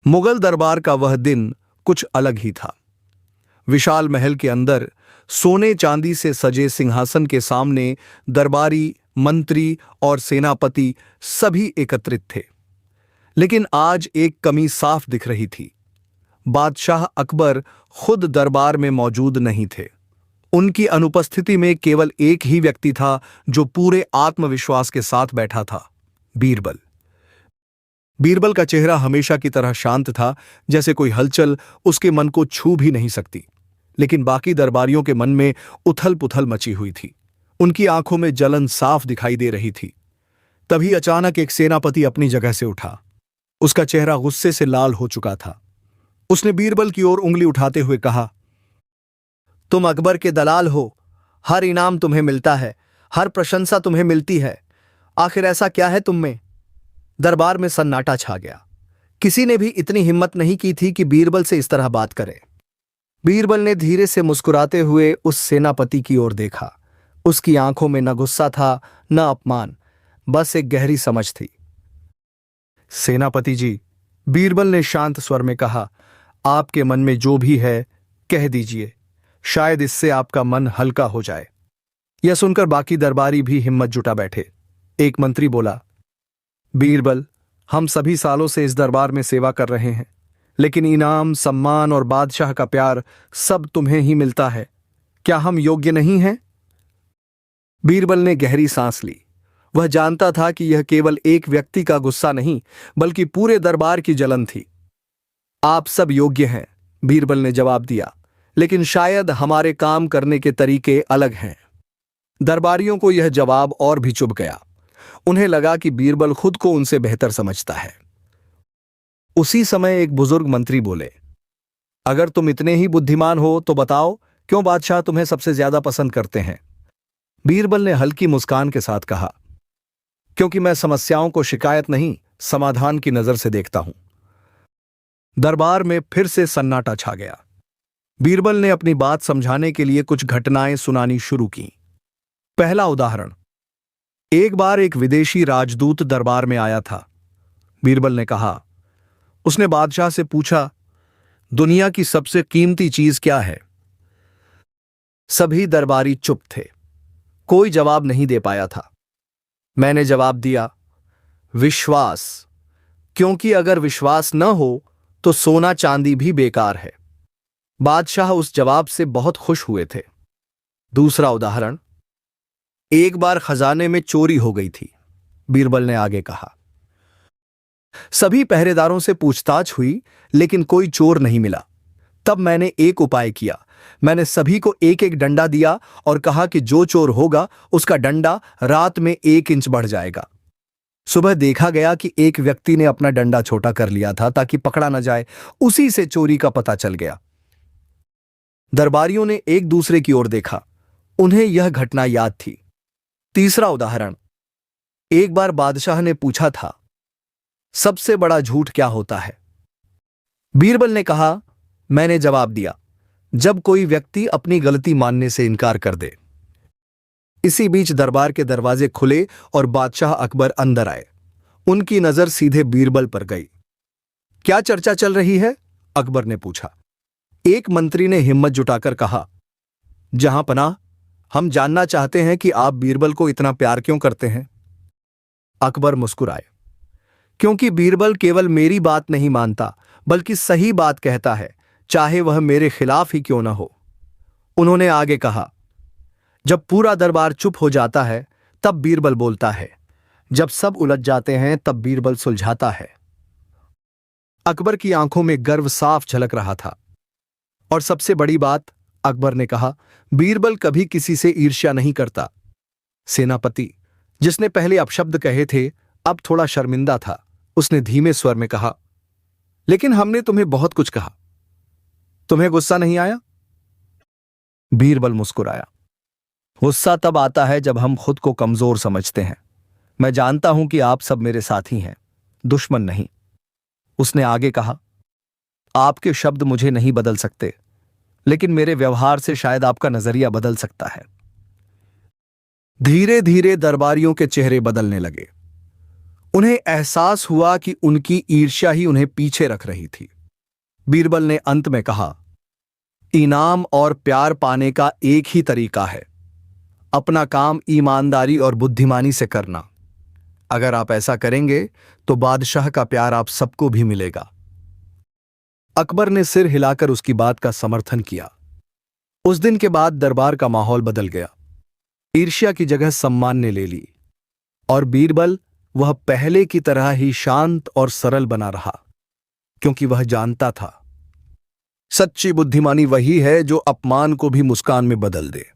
मुगल दरबार का वह दिन कुछ अलग ही था। विशाल महल के अंदर सोने चांदी से सजे सिंहासन के सामने दरबारी, मंत्री और सेनापति सभी एकत्रित थे। लेकिन आज एक कमी साफ दिख रही थी। बादशाह अकबर खुद दरबार में मौजूद नहीं थे। उनकी अनुपस्थिति में केवल एक ही व्यक्ति था जो पूरे आत्मविश्वास के साथ बैठा था, बीरबल। बीरबल का चेहरा हमेशा की तरह शांत था, जैसे कोई हलचल उसके मन को छू भी नहीं सकती। लेकिन बाकी दरबारियों के मन में उथल पुथल मची हुई थी। उनकी आंखों में जलन साफ दिखाई दे रही थी। तभी अचानक एक सेनापति अपनी जगह से उठा। उसका चेहरा गुस्से से लाल हो चुका था। उसने बीरबल की ओर उंगली उठाते हुए कहा, तुम अकबर के दलाल हो। हर इनाम तुम्हें मिलता है, हर प्रशंसा तुम्हें मिलती है। आखिर ऐसा क्या है तुम में? दरबार में सन्नाटा छा गया। किसी ने भी इतनी हिम्मत नहीं की थी कि बीरबल से इस तरह बात करे। बीरबल ने धीरे से मुस्कुराते हुए उस सेनापति की ओर देखा। उसकी आंखों में न गुस्सा था, न अपमान, बस एक गहरी समझ थी। सेनापति जी, बीरबल ने शांत स्वर में कहा, आपके मन में जो भी है कह दीजिए। शायद इससे आपका मन हल्का हो जाए। यह सुनकर बाकी दरबारी भी हिम्मत जुटा बैठे। एक मंत्री बोला, बीरबल, हम सभी सालों से इस दरबार में सेवा कर रहे हैं, लेकिन इनाम, सम्मान और बादशाह का प्यार सब तुम्हें ही मिलता है। क्या हम योग्य नहीं हैं? बीरबल ने गहरी सांस ली। वह जानता था कि यह केवल एक व्यक्ति का गुस्सा नहीं, बल्कि पूरे दरबार की जलन थी। आप सब योग्य हैं, बीरबल ने जवाब दिया, लेकिन शायद हमारे काम करने के तरीके अलग हैं। दरबारियों को यह जवाब और भी चुभ गया। उन्हें लगा कि बीरबल खुद को उनसे बेहतर समझता है। उसी समय एक बुजुर्ग मंत्री बोले, अगर तुम इतने ही बुद्धिमान हो तो बताओ, क्यों बादशाह तुम्हें सबसे ज्यादा पसंद करते हैं? बीरबल ने हल्की मुस्कान के साथ कहा, क्योंकि मैं समस्याओं को शिकायत नहीं, समाधान की नजर से देखता हूं। दरबार में फिर से सन्नाटा छा गया। बीरबल ने अपनी बात समझाने के लिए कुछ घटनाएं सुनानी शुरू की। पहला उदाहरण, एक बार एक विदेशी राजदूत दरबार में आया था। बीरबल ने कहा, उसने बादशाह से पूछा, दुनिया की सबसे कीमती चीज क्या है? सभी दरबारी चुप थे। कोई जवाब नहीं दे पाया था। मैंने जवाब दिया, विश्वास। क्योंकि अगर विश्वास न हो तो सोना चांदी भी बेकार है। बादशाह उस जवाब से बहुत खुश हुए थे। दूसरा उदाहरण, एक बार खजाने में चोरी हो गई थी। बीरबल ने आगे कहा, सभी पहरेदारों से पूछताछ हुई, लेकिन कोई चोर नहीं मिला। तब मैंने एक उपाय किया। मैंने सभी को एक एक डंडा दिया और कहा कि जो चोर होगा उसका डंडा रात में 1 इंच बढ़ जाएगा। सुबह देखा गया कि एक व्यक्ति ने अपना डंडा छोटा कर लिया था ताकि पकड़ा न जाए। उसी से चोरी का पता चल गया। दरबारियों ने एक दूसरे की ओर देखा। उन्हें यह घटना याद थी। तीसरा उदाहरण, एक बार बादशाह ने पूछा था, सबसे बड़ा झूठ क्या होता है? बीरबल ने कहा, मैंने जवाब दिया, जब कोई व्यक्ति अपनी गलती मानने से इनकार कर दे। इसी बीच दरबार के दरवाजे खुले और बादशाह अकबर अंदर आए। उनकी नजर सीधे बीरबल पर गई। क्या चर्चा चल रही है? अकबर ने पूछा। एक मंत्री ने हिम्मत जुटाकर कहा, जहां पनाह, हम जानना चाहते हैं कि आप बीरबल को इतना प्यार क्यों करते हैं? अकबर मुस्कुराए, क्योंकि बीरबल केवल मेरी बात नहीं मानता, बल्कि सही बात कहता है, चाहे वह मेरे खिलाफ ही क्यों न हो। उन्होंने आगे कहा, जब पूरा दरबार चुप हो जाता है तब बीरबल बोलता है, जब सब उलझ जाते हैं तब बीरबल सुलझाता है। अकबर की आंखों में गर्व साफ झलक रहा था। और सबसे बड़ी बात, अकबर ने कहा, बीरबल कभी किसी से ईर्ष्या नहीं करता। सेनापति, जिसने पहले अपशब्द कहे थे, अब थोड़ा शर्मिंदा था। उसने धीमे स्वर में कहा, लेकिन हमने तुम्हें बहुत कुछ कहा, तुम्हें गुस्सा नहीं आया? बीरबल मुस्कुराया, गुस्सा तब आता है जब हम खुद को कमजोर समझते हैं। मैं जानता हूं कि आप सब मेरे साथी हैं, दुश्मन नहीं। उसने आगे कहा, आपके शब्द मुझे नहीं बदल सकते, लेकिन मेरे व्यवहार से शायद आपका नजरिया बदल सकता है। धीरे धीरे दरबारियों के चेहरे बदलने लगे। उन्हें एहसास हुआ कि उनकी ईर्ष्या ही उन्हें पीछे रख रही थी। बीरबल ने अंत में कहा, इनाम और प्यार पाने का एक ही तरीका है, अपना काम ईमानदारी और बुद्धिमानी से करना। अगर आप ऐसा करेंगे तो बादशाह का प्यार आप सबको भी मिलेगा। अकबर ने सिर हिलाकर उसकी बात का समर्थन किया। उस दिन के बाद दरबार का माहौल बदल गया। ईर्ष्या की जगह सम्मान ने ले ली और बीरबल वह पहले की तरह ही शांत और सरल बना रहा, क्योंकि वह जानता था, सच्ची बुद्धिमानी वही है जो अपमान को भी मुस्कान में बदल दे।